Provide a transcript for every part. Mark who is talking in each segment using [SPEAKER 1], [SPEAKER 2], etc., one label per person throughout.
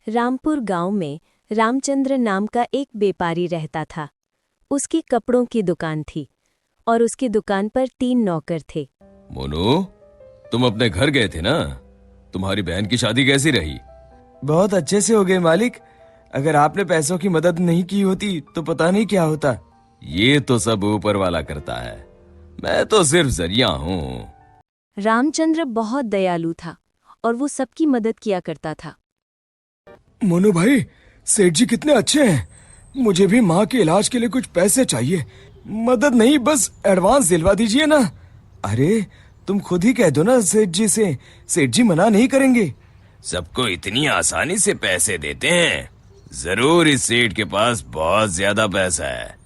[SPEAKER 1] रामपुर गांव में रामचंद्र नाम का एक व्यापारी रहता था। उसकी कपड़ों की दुकान थी और उसकी दुकान पर 3 नौकर थे।
[SPEAKER 2] मोनू, तुम अपने घर गए थे ना? तुम्हारी बहन की शादी कैसी रही?
[SPEAKER 3] बहुत अच्छे से हो गए मालिक। अगर आपने पैसों की मदद नहीं की होती तो पता नहीं क्या होता।
[SPEAKER 2] ये तो सब ऊपर वाला करता है, मैं तो सिर्फ जरिया हूँ।
[SPEAKER 1] रामचंद्र बहुत दयालु था और वो सबकी मदद किया करता था।
[SPEAKER 3] मोनू भाई, सेठ जी कितने अच्छे हैं। मुझे भी माँ के इलाज के लिए कुछ पैसे चाहिए। मदद नहीं, बस एडवांस दिलवा दीजिए ना। अरे तुम खुद ही कह दो ना सेठ जी से, सेठ जी मना नहीं करेंगे।
[SPEAKER 2] सबको इतनी आसानी से पैसे देते हैं? जरूर इस सेठ के पास बहुत ज्यादा पैसा है।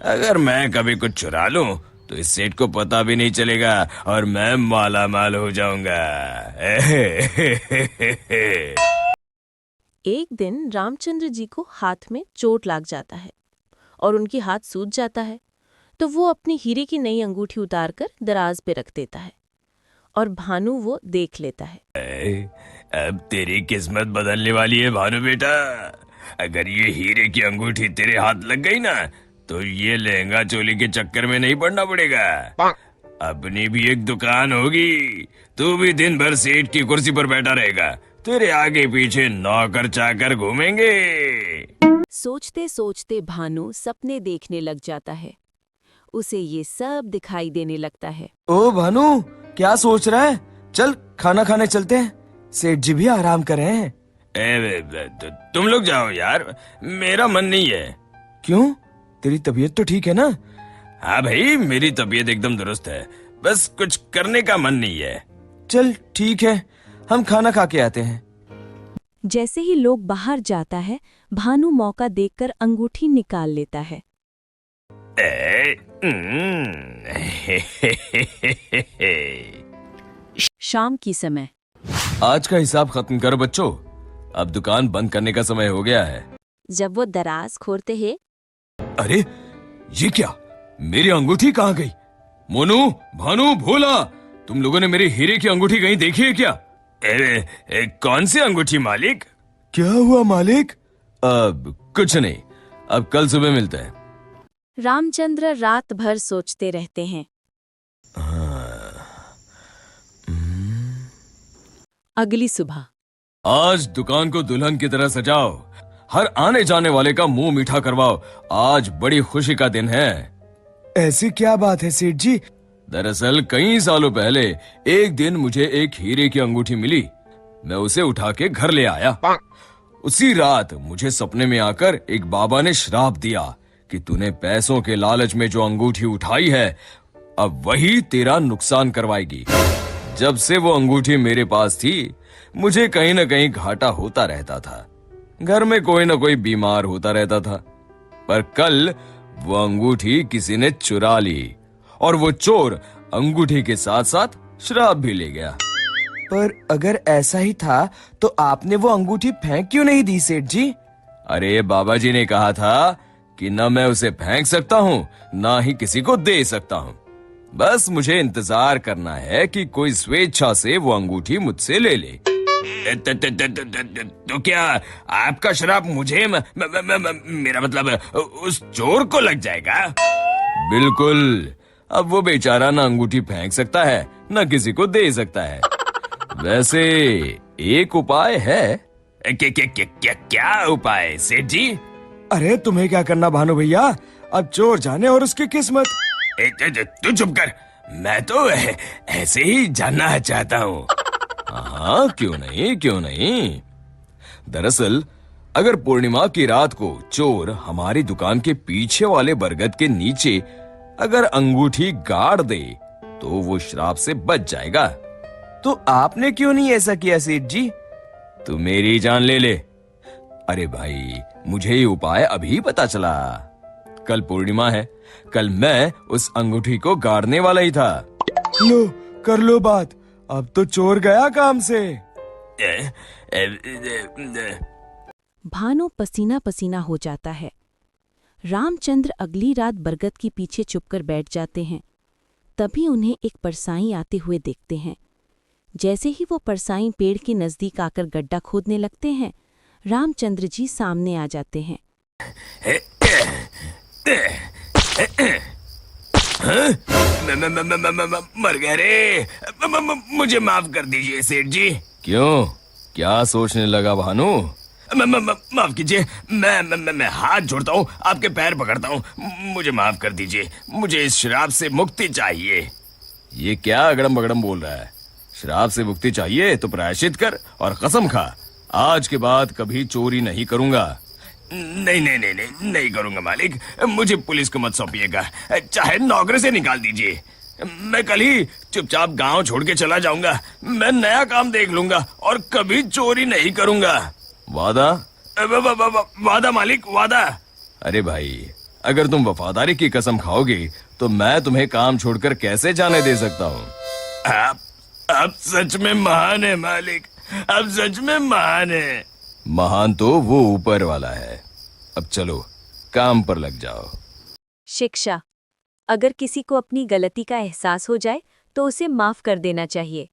[SPEAKER 2] अगर मैं कभी कुछ चुरा लूं तो इस सेठ को पता भी नहीं चलेगा और मैं माला माल हो जाऊंगा।
[SPEAKER 1] एक दिन रामचंद्र जी को हाथ में चोट लग जाता है और उनकी हाथ सूज जाता है। तो वो अपनी हीरे की नई अंगूठी उतारकर दराज पे रख देता है और भानु वो देख लेता है।
[SPEAKER 2] अब तेरी किस्मत बदलने वाली है भानु बेटा। अगर ये हीरे की अंगूठी तेरे हाथ लग गई ना तो ये लहंगा चोली के चक्कर में नहीं पड़ना पड़ेगा। अपनी भी एक दुकान होगी, तू भी दिन भर सेठ की कुर्सी पर बैठा रहेगा, तेरे आगे पीछे नौकर चाकर घूमेंगे।
[SPEAKER 1] सोचते सोचते भानु सपने देखने लग जाता है। उसे ये सब दिखाई देने लगता है।
[SPEAKER 3] ओ भानु, क्या सोच रहा है? चल खाना खाने चलते हैं, सेठ जी भी आराम कर रहे हैं।
[SPEAKER 2] तुम लोग जाओ यार, मेरा मन नहीं है।
[SPEAKER 3] क्यों? तेरी तबीयत तो ठीक है ना?
[SPEAKER 2] हाँ भाई, मेरी तबीयत एकदम दुरुस्त है, बस कुछ करने का मन नहीं है।
[SPEAKER 3] चल ठीक है, हम खाना खा के आते हैं।
[SPEAKER 1] जैसे ही लोग बाहर जाता है, भानु मौका देखकर अंगूठी निकाल लेता है। शाम की समय।
[SPEAKER 2] आज का हिसाब खत्म करो बच्चों, अब दुकान बंद करने का समय हो गया है।
[SPEAKER 1] जब वो दराज खोलते हैं,
[SPEAKER 2] अरे ये क्या, मेरी अंगूठी कहाँ गई? मोनू, भानु, भोला, तुम लोगों ने मेरी हीरे की अंगूठी कहीं देखी है क्या? कौन सी अंगूठी मालिक?
[SPEAKER 3] क्या हुआ मालिक?
[SPEAKER 2] अब कुछ नहीं, अब कल सुबह मिलते हैं।
[SPEAKER 1] रामचंद्र रात भर सोचते रहते हैं। अगली सुबह।
[SPEAKER 2] आज दुकान को दुल्हन की तरह सजाओ, हर आने जाने वाले का मुंह मीठा करवाओ, आज बड़ी खुशी का दिन है।
[SPEAKER 3] ऐसी क्या बात है सेठ जी?
[SPEAKER 2] दरअसल कई सालों पहले एक दिन मुझे एक हीरे की अंगूठी मिली। मैं उसे उठा के घर ले आया। उसी रात मुझे सपने में आकर एक बाबा ने श्राप दिया कि तूने पैसों के लालच में जो अंगूठी उठाई है, अब वही तेरा नुकसान करवाएगी। जब से वो अंगूठी मेरे पास थी, मुझे कहीं न कहीं घाटा होता रहता था। घर में कोई न कोई बीमार होता रहता था। पर कल वो अंगूठी किसी ने चुरा ली और वो चोर अंगूठी के साथ साथ शराब भी ले गया।
[SPEAKER 3] पर अगर ऐसा ही था तो आपने वो अंगूठी फेंक क्यों नहीं दी सेठ जी?
[SPEAKER 2] अरे बाबा जी ने कहा था कि न मैं उसे फेंक सकता हूँ, ना ही किसी को दे सकता हूँ। बस मुझे इंतजार करना है कि कोई स्वेच्छा से वो अंगूठी मुझसे ले ले। तो क्या आपका श्राप मुझे मेरा मतलब उस चोर को लग जाएगा? बिल्कुल। अब वो बेचारा ना अंगूठी फेंक सकता है, ना किसी को दे सकता है। वैसे एक उपाय है। क्या उपाय सेठ जी?
[SPEAKER 3] अरे तुम्हें क्या करना भानु भैया, अब चोर जाने और उसकी किस्मत।
[SPEAKER 2] तू चुप कर, मैं तो ऐसे ही जानना चाहता हूँ। हाँ, क्यों नहीं, क्यों नहीं। दरअसल अगर पूर्णिमा की रात को चोर हमारी दुकान के पीछे वाले बरगद के नीचे अगर अंगूठी गाड़ दे तो वो श्राप से बच जाएगा।
[SPEAKER 3] तो आपने क्यों नहीं ऐसा किया सेठ जी?
[SPEAKER 2] तू मेरी जान ले ले। अरे भाई, मुझे ये उपाय अभी पता चला। कल पूर्णिमा है, कल मैं उस अंगूठी को गाड़ने वाला ही था।
[SPEAKER 3] लो कर लो बात, अब तो चोर गया काम से।
[SPEAKER 1] भानु पसीना पसीना हो जाता है। रामचंद्र अगली रात बरगद के पीछे चुपकर बैठ जाते हैं। तभी उन्हें एक परसाई आते हुए देखते हैं। जैसे ही वो परसाई पेड़ के नजदीक आकर गड्ढा खोदने लगते हैं, रामचंद्र जी सामने आ जाते हैं।
[SPEAKER 2] मर गया रे। मुझे माफ कर दीजिए सेठ जी। क्यों, क्या सोचने लगा भानु? माफ कीजिए, मैं हाथ जोड़ता हूँ, आपके पैर पकड़ता हूँ, मुझे माफ कर दीजिए। मुझे इस शराब से मुक्ति चाहिए। ये क्या अगड़म बगड़म बोल रहा है? शराब से मुक्ति चाहिए तो प्रायश्चित कर और कसम खा, आज के बाद कभी चोरी नहीं करूंगा। नहीं नहीं नहीं नहीं नहीं करूंगा मालिक। मुझे पुलिस को मत सौंपिएगा, चाहे नौकरी से निकाल दीजिए। मैं कल ही चुपचाप गांव छोड़ के चला जाऊंगा। मैं नया काम देख लूंगा और कभी चोरी नहीं करूंगा। वादा? वादा मालिक, वादा। अरे भाई, अगर तुम वफादारी की कसम खाओगे तो मैं तुम्हें काम छोड़कर कैसे जाने दे सकता हूँ? आप सच में महान है मालिक, आप सच में महान है। महान तो वो ऊपर वाला है। अब चलो काम पर लग जाओ।
[SPEAKER 4] शिक्षा। अगर किसी को अपनी गलती का एहसास हो जाए तो उसे माफ कर देना चाहिए।